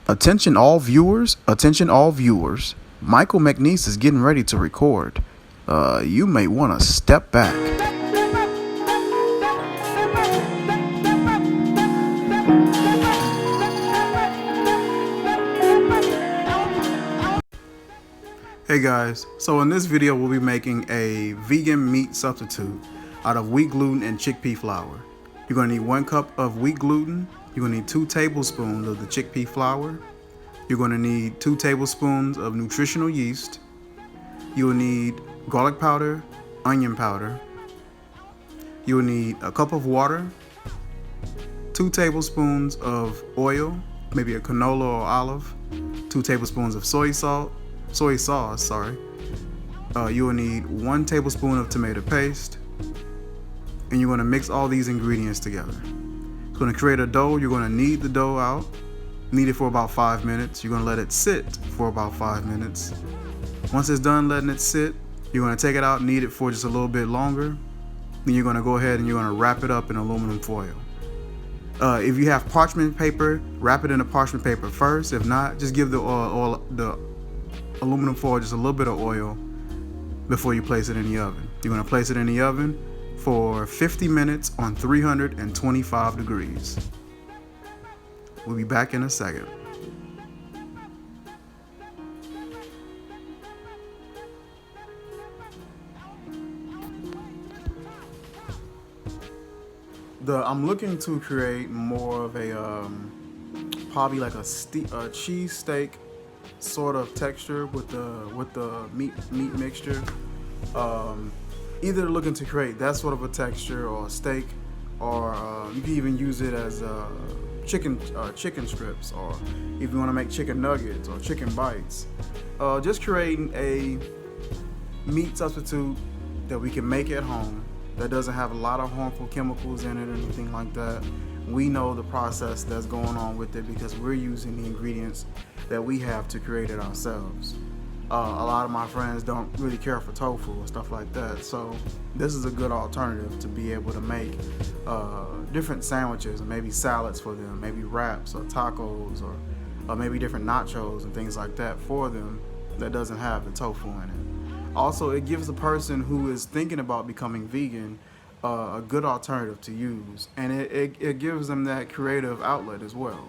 Attention all viewers, attention all viewers. Michael McNeese is getting ready to record. You may want to step back. Hey guys, so in this video we'll be making a vegan meat substitute out of wheat gluten and chickpea flour. You're going to need 1 cup of wheat gluten. You're going to need 2 tablespoons of the chickpea flour. You're going to need 2 tablespoons of nutritional yeast. You will need garlic powder, onion powder. You will need a cup of water, 2 tablespoons of oil, maybe a canola or olive, 2 tablespoons of soy sauce. You will need 1 tablespoon of tomato paste, and you're going to mix all these ingredients together. It's going to create a dough. You're going to knead the dough out, knead it for about 5 minutes. You're going to let it sit for about 5 minutes. Once it's done letting it sit, you're going to take it out, knead it for just a little bit longer. Then you're going to go ahead and you're going to wrap it up in aluminum foil. If you have parchment paper, wrap it in the parchment paper first. If not, just give the aluminum foil just a little bit of oil before you place it in the oven. You're going to place it in the oven for 50 minutes on 325 degrees. We'll be back in a second. I'm looking to create more of a probably like a cheese steak sort of texture with the meat mixture. Either looking to create that sort of a texture or a steak, or you can even use it as chicken strips, or if you want to make chicken nuggets or chicken bites. Just creating a meat substitute that we can make at home that doesn't have a lot of harmful chemicals in it or anything like that. We know the process that's going on with it because we're using the ingredients that we have to create it ourselves. A lot of my friends don't really care for tofu and stuff like that, so this is a good alternative to be able to make different sandwiches and maybe salads for them, maybe wraps or tacos, or maybe different nachos and things like that for them that doesn't have the tofu in it. Also, it gives the person who is thinking about becoming vegan a good alternative to use, and it gives them that creative outlet as well.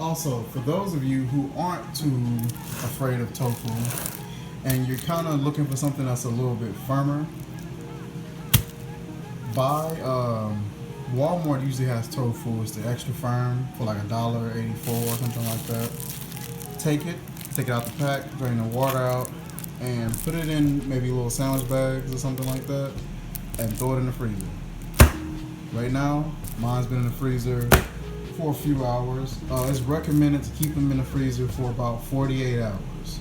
Also, for those of you who aren't too afraid of tofu and you're kind of looking for something that's a little bit firmer, Walmart usually has tofu. It's the extra firm for like $1.84 or something like that. Take it out the pack, drain the water out, and put it in maybe little sandwich bags or something like that, and throw it in the freezer. Right now, mine's been in the freezer for a few hours. It's recommended to keep them in the freezer for about 48 hours.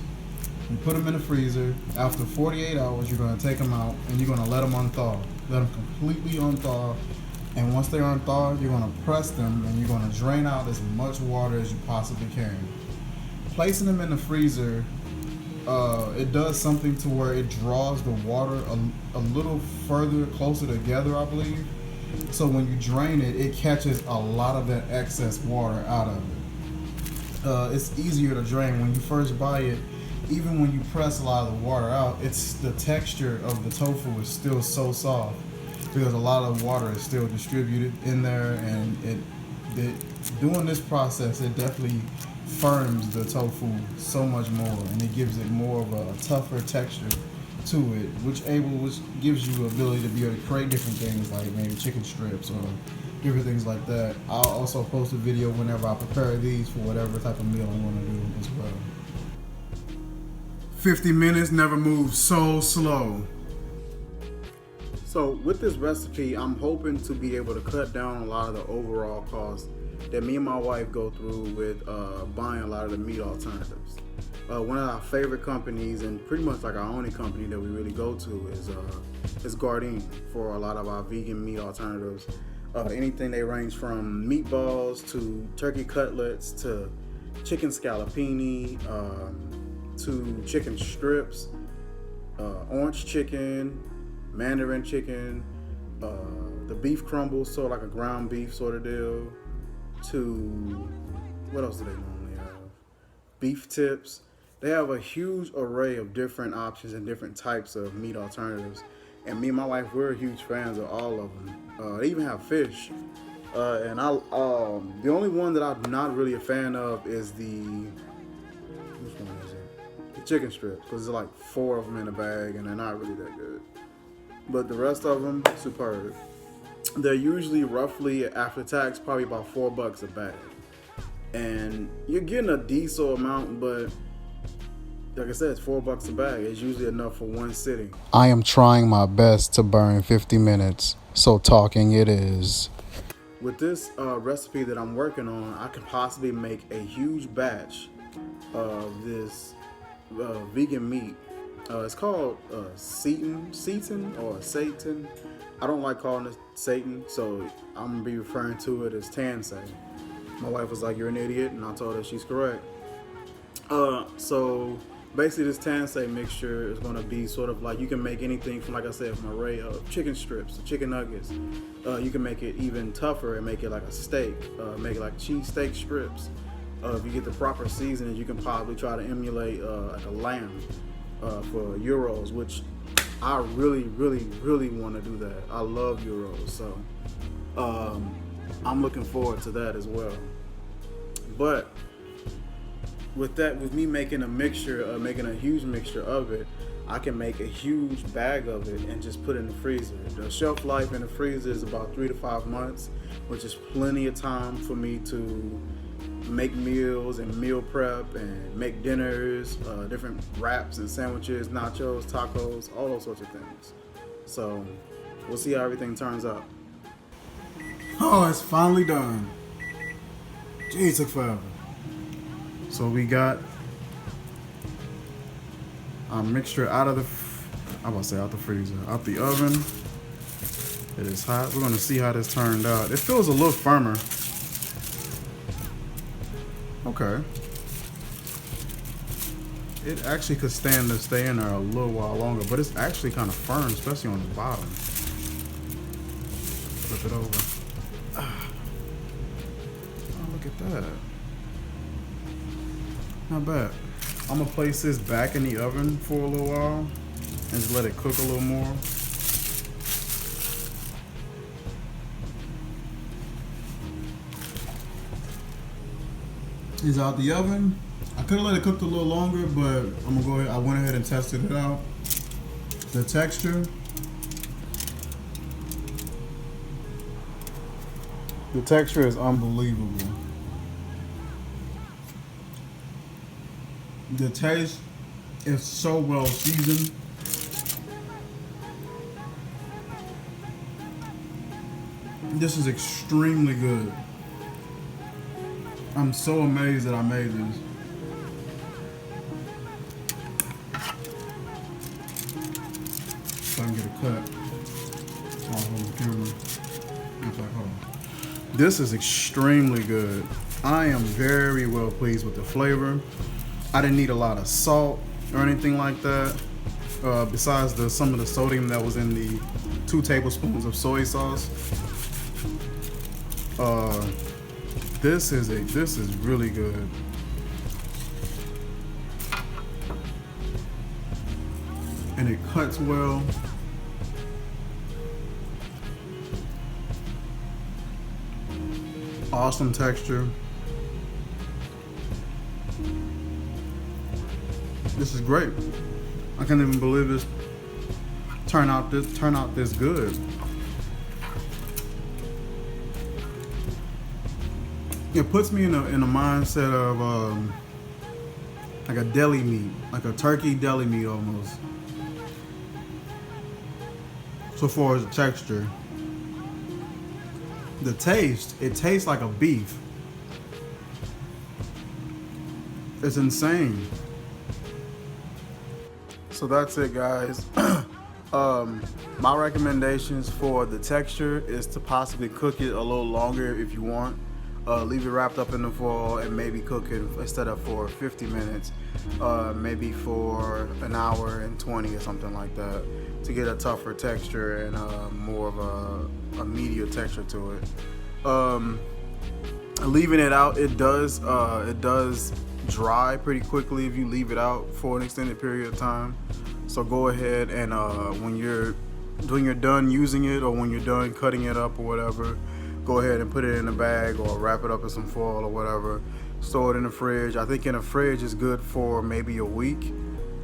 You put them in the freezer. After 48 hours, you're going to take them out and you're going to let them unthaw. Let them completely unthaw. And once they're unthawed, you're going to press them and you're going to drain out as much water as you possibly can. Placing them in the freezer, it does something to where it draws the water a little further, closer together, I believe. So when you drain it, it catches a lot of that excess water out of it. It's easier to drain when you first buy it. Even when you press a lot of the water out, it's the texture of the tofu is still so soft because a lot of water is still distributed in there, and doing this process, it definitely firms the tofu so much more, and it gives it more of a tougher texture to it, which gives you the ability to be able to create different things like maybe chicken strips or different things like that. I'll also post a video whenever I prepare these for whatever type of meal I want to do as well. 50 minutes never moves so slow. So with this recipe, I'm hoping to be able to cut down a lot of the overall costs that me and my wife go through with buying a lot of the meat alternatives. One of our favorite companies, and pretty much like our only company that we really go to, is Gluten for a lot of our vegan meat alternatives. Anything they range from meatballs to turkey cutlets to chicken scallopini to chicken strips, orange chicken, mandarin chicken, the beef crumbles, so like a ground beef sort of deal, to what else do they normally have? Beef tips. They have a huge array of different options and different types of meat alternatives. And me and my wife, we're huge fans of all of them. They even have fish. And the only one that I'm not really a fan of is which one is it? The chicken strips, because there's like 4 of them in a bag, and they're not really that good. But the rest of them, superb. They're usually roughly after tax, probably about $4 a bag, and you're getting a decent amount, but like I said, it's $4 a bag. It's usually enough for one sitting. I am trying my best to burn 50 minutes, so talking it is. With this recipe that I'm working on, I could possibly make a huge batch of this vegan meat. It's called Seitan or Seitan. I don't like calling it Satan, so I'm gonna be referring to it as Tan-Sei. My wife was like, "You're an idiot," and I told her she's correct. So basically, this Tan-Sei mixture is gonna be sort of like, you can make anything from, like I said, from an array of chicken strips, chicken nuggets. You can make it even tougher and make it like a steak. Make it like cheese steak strips. If you get the proper seasoning, you can probably try to emulate like a lamb for gyros, which I really, really, really want to do that. I love gyros, so I'm looking forward to that as well. But with me making a mixture, making a huge mixture of it, I can make a huge bag of it and just put it in the freezer. The shelf life in the freezer is about 3 to 5 months, which is plenty of time for me to make meals and meal prep and make dinners, different wraps and sandwiches, nachos, tacos, all those sorts of things. So we'll see how everything turns out. Oh, it's finally done. Gee, it took forever. So we got our mixture out of out the freezer, out the oven. It is hot. We're gonna see how this turned out. It feels a little firmer. Okay. It actually could stand to stay in there a little while longer, but it's actually kind of firm, especially on the bottom. Flip it over. Oh, look at that. Not bad. I'm gonna place this back in the oven for a little while and just let it cook a little more. It's out the oven. I could have let it cook a little longer, but I'm gonna go ahead. I went ahead and tested it out. The texture. The texture is unbelievable. The taste is so well seasoned. This is extremely good. I'm so amazed that I made this. So I can get a cut. I'll hold the camera. This is extremely good. I am very well pleased with the flavor. I didn't need a lot of salt or anything like that. Besides some of the sodium that was in the 2 tablespoons of soy sauce. This is really good. And it cuts well. Awesome texture. This is great. I can't even believe this turned out this good. It puts me in a mindset of like a deli meat, like a turkey deli meat almost. So far as the texture, the taste, it tastes like a beef. It's insane. So that's it, guys. My recommendations for the texture is to possibly cook it a little longer if you want. Leave it wrapped up in the foil and maybe cook it instead of for 50 minutes, maybe for an hour and 20 or something like that to get a tougher texture and more of a meatier texture to it. Leaving it out, it does dry pretty quickly if you leave it out for an extended period of time. So go ahead and when you're done using it, or when you're done cutting it up or whatever, go ahead and put it in a bag or wrap it up in some foil or whatever. Store it in the fridge. I think in the fridge is good for maybe a week,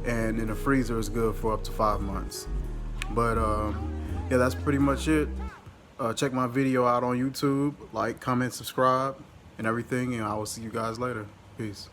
and in the freezer is good for up to 5 months. But yeah, that's pretty much it. Check my video out on YouTube. Like, comment, subscribe, and everything. And I will see you guys later. Peace.